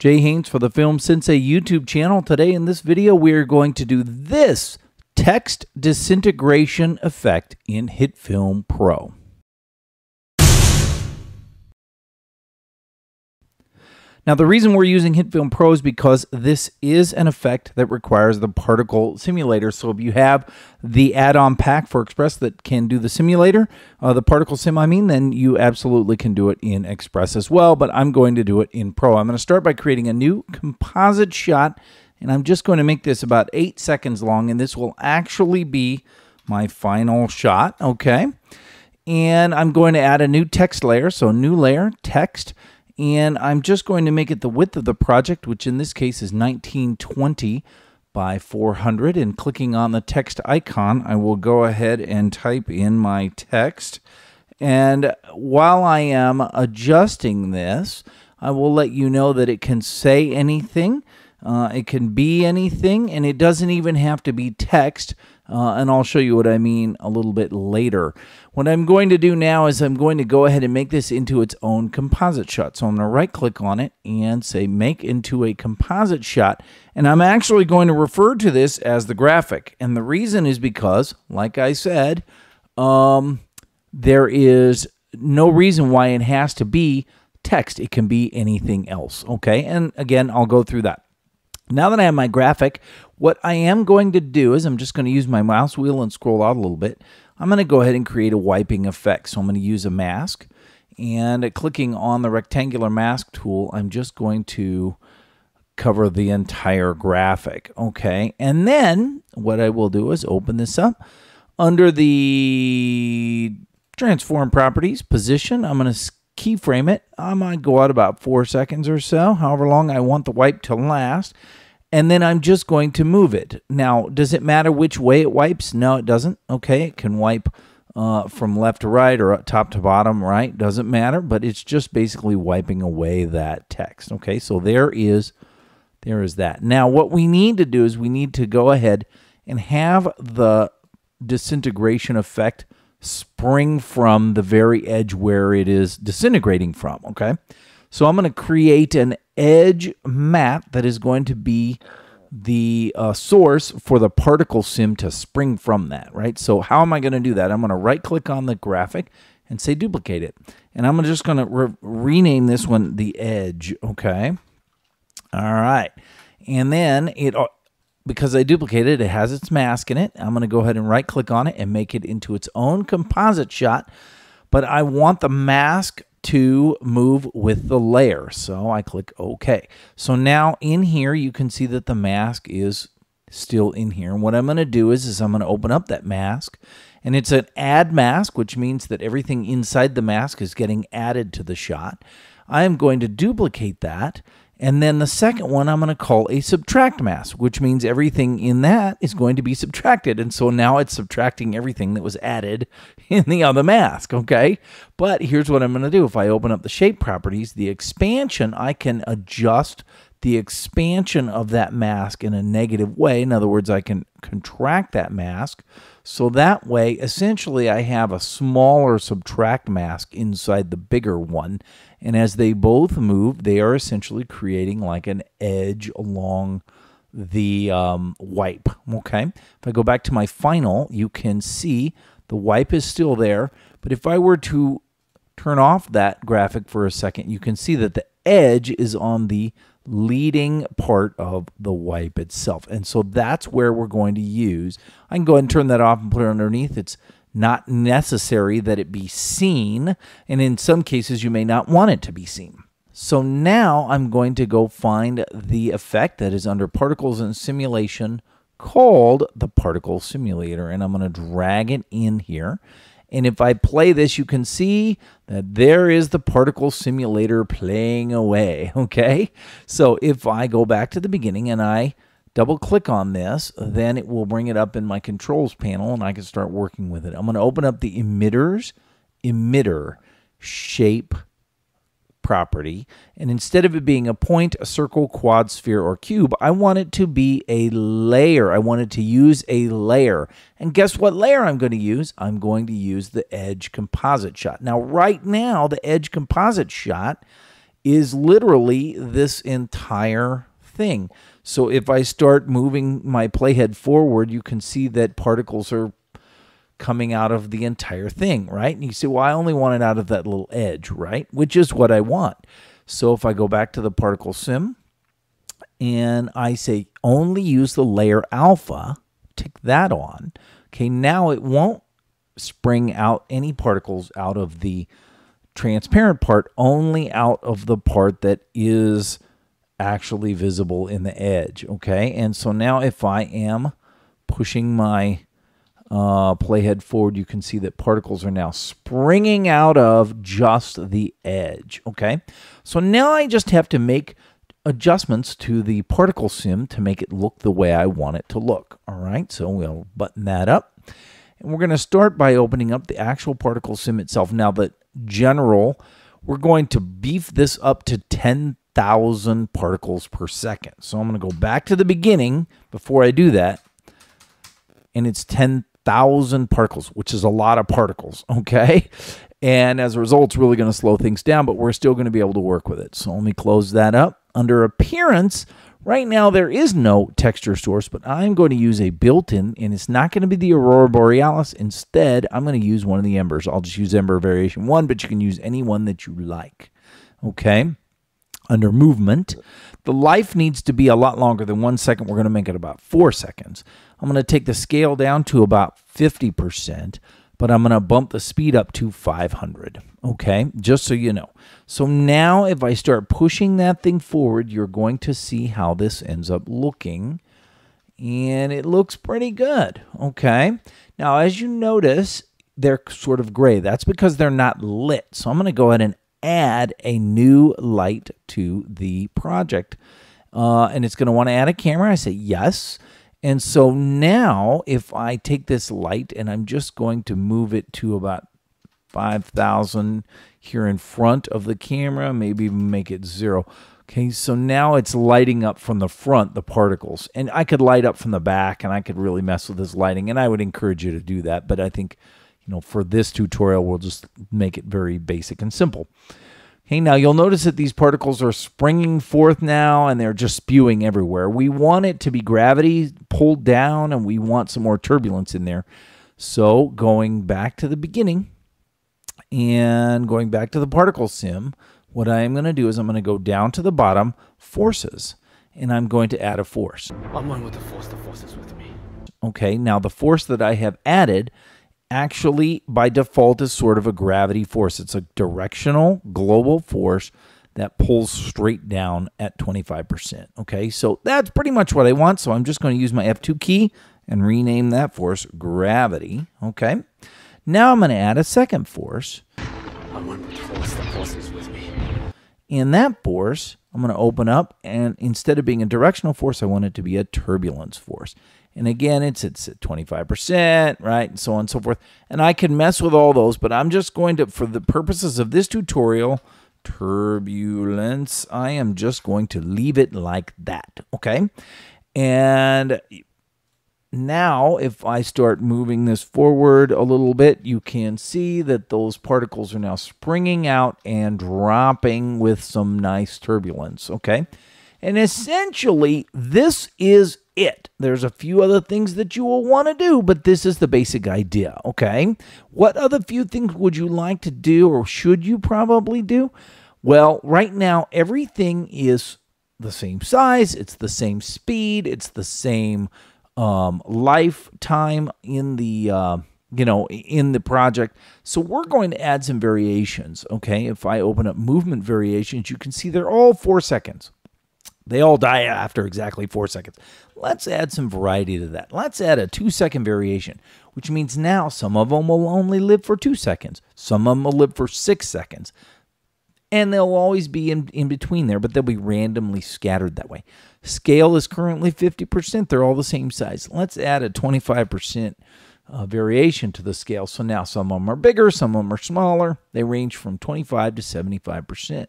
Jay Haynes for the Film Sensei YouTube channel. Today in this video we are going to do this text disintegration effect in HitFilm Pro. Now the reason we're using HitFilm Pro is because this is an effect that requires the particle simulator. So if you have the add-on pack for Express that can do the simulator, the particle sim then you absolutely can do it in Express as well, but I'm going to do it in Pro. I'm going to start by creating a new composite shot, and I'm just going to make this about 8 seconds long, and this will actually be my final shot, okay? And I'm going to add a new text layer, so new layer, text, and I'm just going to make it the width of the project, which in this case is 1920 by 400. And clicking on the text icon, I will go ahead and type in my text. And while I am adjusting this, I will let you know that it can say anything, it can be anything, and it doesn't even have to be text. And I'll show you what I mean a little bit later. What I'm going to do now is I'm going to go ahead and make this into its own composite shot. So I'm going to right click on it and say make into a composite shot. And I'm actually going to refer to this as the graphic. And the reason is because, like I said, there is no reason why it has to be text. It can be anything else. Okay, and again, I'll go through that. Now that I have my graphic, what I am going to do is I'm just going to use my mouse wheel and scroll out a little bit. I'm going to go ahead and create a wiping effect. So I'm going to use a mask, and clicking on the rectangular mask tool, I'm just going to cover the entire graphic. Okay, and then what I will do is open this up. Under the transform properties position, I'm going to keyframe it. I might go out about 4 seconds or so, however long I want the wipe to last. And then I'm just going to move it. Now, does it matter which way it wipes? No, it doesn't. Okay, it can wipe from left to right or top to bottom, right? Doesn't matter, but it's just basically wiping away that text. Okay, so there is that. Now, what we need to do is we need to go ahead and have the disintegration effect spring from the very edge where it is disintegrating from, okay? So I'm going to create an edge matte that is going to be the source for the particle sim to spring from that, right? So how am I going to do that? I'm going to right-click on the graphic and say duplicate it. And I'm just going to rename this one the edge, okay? All right. And then because I duplicated it, it has its mask in it. I'm going to go ahead and right-click on it and make it into its own composite shot. But I want the mask to move with the layer. So I click OK. So now in here, you can see that the mask is still in here. And what I'm going to do is I'm going to open up that mask. And it's an add mask, which means that everything inside the mask is getting added to the shot. I am going to duplicate that. And then the second one I'm going to call a subtract mask, which means everything in that is going to be subtracted. And so now it's subtracting everything that was added in the other mask, okay? But here's what I'm going to do. If I open up the shape properties, the expansion, I can adjust the expansion of that mask in a negative way. In other words, I can contract that mask. So that way, essentially, I have a smaller subtract mask inside the bigger one. And as they both move, they are essentially creating like an edge along the wipe, okay? If I go back to my final, you can see the wipe is still there. But if I were to turn off that graphic for a second, you can see that the edge is on the leading part of the wipe itself. And so that's where we're going to use. I can go ahead and turn that off and put it underneath. It's not necessary that it be seen, and in some cases you may not want it to be seen. So now I'm going to go find the effect that is under Particles and Simulation called the Particle Simulator, and I'm going to drag it in here. And if I play this, you can see that there is the particle simulator playing away, okay? So if I go back to the beginning and I double-click on this, then it will bring it up in my controls panel, and I can start working with it. I'm going to open up the emitter shape property, and instead of it being a point, a circle, quad, sphere, or cube, I want it to be a layer. I want it to use a layer. And guess what layer I'm going to use? I'm going to use the edge composite shot. Now, right now, the edge composite shot is literally this entire thing. So if I start moving my playhead forward, you can see that particles are coming out of the entire thing, right? And you say, well, I only want it out of that little edge, right? Which is what I want. So if I go back to the particle sim and I say only use the layer alpha, tick that on, okay, now it won't spring out any particles out of the transparent part, only out of the part that is actually visible in the edge, okay? And so now if I am pushing my playhead forward, you can see that particles are now springing out of just the edge, okay? So now I just have to make adjustments to the particle sim to make it look the way I want it to look, all right? So we'll button that up. And we're going to start by opening up the actual particle sim itself. Now, the general, we're going to beef this up to 10,000 particles per second. So I'm going to go back to the beginning before I do that. And it's 10,000 particles, which is a lot of particles, okay? And as a result, it's really going to slow things down, but we're still going to be able to work with it. So let me close that up. Under appearance, right now there is no texture source, but I'm going to use a built-in, and it's not going to be the Aurora Borealis. Instead, I'm going to use one of the embers. I'll just use Ember Variation 1, but you can use any one that you like, okay? Under movement, the life needs to be a lot longer than 1 second. We're going to make it about 4 seconds. I'm going to take the scale down to about 50%, but I'm going to bump the speed up to 500, okay? Just so you know. So now if I start pushing that thing forward, you're going to see how this ends up looking, and it looks pretty good, okay? Now, as you notice, they're sort of gray. That's because they're not lit. So I'm going to go ahead and add a new light to the project, and it's going to want to add a camera. I say yes. And so now if I take this light and I'm just going to move it to about 5,000 here in front of the camera, maybe even make it 0. Okay, so now it's lighting up from the front, the particles. And I could light up from the back, and I could really mess with this lighting, and I would encourage you to do that. But I think, you know, for this tutorial, we'll just make it very basic and simple. Okay, now you'll notice that these particles are springing forth now, and they're just spewing everywhere. We want it to be gravity pulled down, and we want some more turbulence in there. So going back to the beginning and going back to the particle sim, what I am going to do is I'm going to go down to the bottom, forces, and I'm going to add a force. I'm one with the force is with me. Okay, now the force that I have added actually by default is sort of a gravity force. It's a directional global force that pulls straight down at 25%. Okay, so that's pretty much what I want. So I'm just going to use my F2 key and rename that force gravity. Okay, now I'm going to add a second force. I'm one with the force is with me. In that force, I'm going to open up, and instead of being a directional force, I want it to be a turbulence force. And again, it's at 25%, right, and so on and so forth. And I can mess with all those, but I'm just going to, for the purposes of this tutorial, turbulence, I am just going to leave it like that, okay? And now, if I start moving this forward a little bit, you can see that those particles are now springing out and dropping with some nice turbulence, okay? And essentially, this is it. There's a few other things that you will want to do, but this is the basic idea, okay? What other few things would you like to do, or should you probably do? Well, right now, everything is the same size, it's the same speed, it's the same lifetime in the in the project. So we're going to add some variations, okay? If I open up movement variations, you can see they're all 4 seconds. They all die after exactly 4 seconds. Let's add some variety to that. Let's add a 2-second variation, which means now some of them will only live for 2 seconds. Some of them will live for 6 seconds. And they'll always be in between there, but they'll be randomly scattered that way. Scale is currently 50%. They're all the same size. Let's add a 25% variation to the scale. So now some of them are bigger, some of them are smaller. They range from 25 to 75%.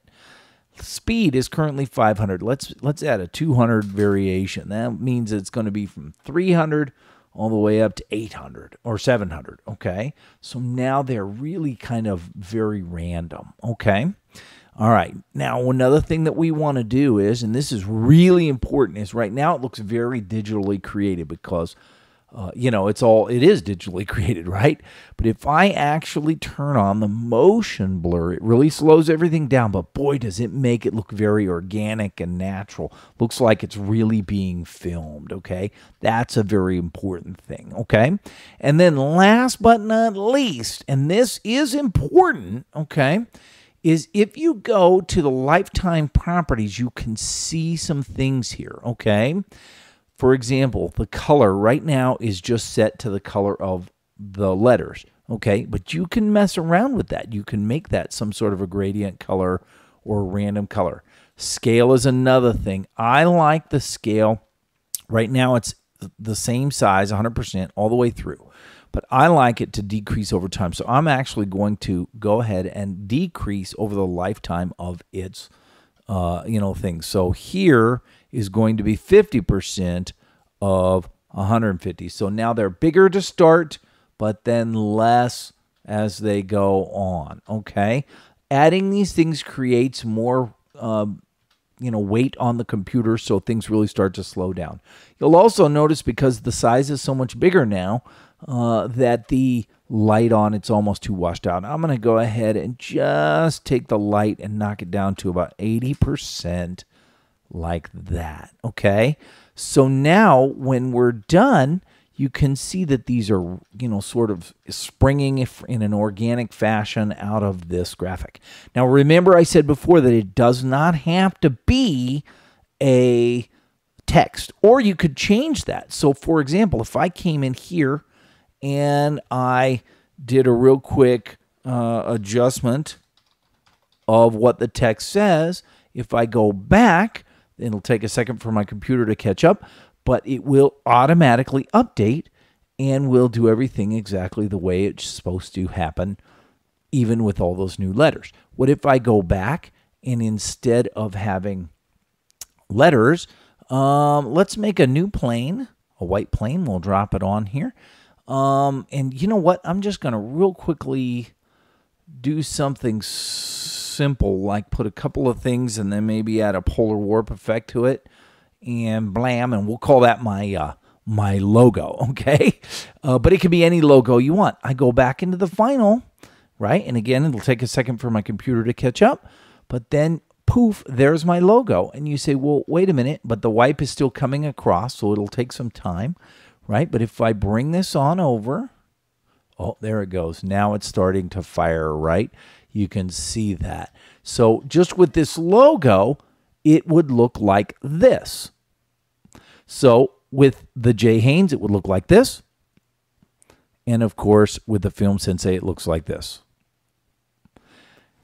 Speed is currently 500. Let's add a 200 variation. That means it's going to be from 300 all the way up to 800 or 700, okay? So now they're really kind of very random, okay? All right. Now, another thing that we want to do is, and this is really important, is right now it looks very digitally created because, it is digitally created, right? But if I actually turn on the motion blur, it really slows everything down. But boy, does it make it look very organic and natural. Looks like it's really being filmed, okay? That's a very important thing, okay? And then last but not least, and this is important, okay, is if you go to the lifetime properties, you can see some things here, okay? For example, the color right now is just set to the color of the letters, okay? But you can mess around with that. You can make that some sort of a gradient color or a random color. Scale is another thing. I like the scale. Right now it's the same size, 100% all the way through. But I like it to decrease over time. So I'm actually going to go ahead and decrease over the lifetime of its thing. So here is going to be 50% of 150. So now they're bigger to start, but then less as they go on, okay? Adding these things creates more weight on the computer, so things really start to slow down. You'll also notice, because the size is so much bigger now, that the light on it's almost too washed out. I'm going to go ahead and just take the light and knock it down to about 80% like that, okay? So now when we're done, you can see that these are, sort of springing in an organic fashion out of this graphic. Now, remember I said before that it does not have to be a text, or you could change that. So, for example, if I came in here and I did a real quick adjustment of what the text says, if I go back, it'll take a second for my computer to catch up, but it will automatically update and will do everything exactly the way it's supposed to happen, even with all those new letters. What if I go back and instead of having letters, let's make a new plane, a white plane. We'll drop it on here. And you know what? I'm just going to real quickly do something simple, like put a couple of things and then maybe add a polar warp effect to it, and blam, and we'll call that my my logo, okay? But it can be any logo you want. I go back into the final, right? And again, it'll take a second for my computer to catch up, but then poof, there's my logo. And you say, well, wait a minute, but the wipe is still coming across, so it'll take some time, right? But if I bring this on over, oh, there it goes. Now it's starting to fire, right? You can see that. So just with this logo, it would look like this. So with the J. Haynes, it would look like this. And of course, with the Film Sensei, it looks like this.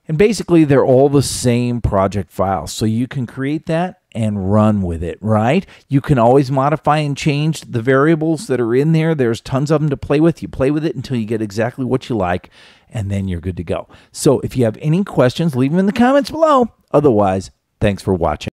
And basically, they're all the same project files. So you can create that and run with it, right? You can always modify and change the variables that are in there. There's tons of them to play with. You play with it until you get exactly what you like, and then you're good to go. So if you have any questions, leave them in the comments below. Otherwise, thanks for watching.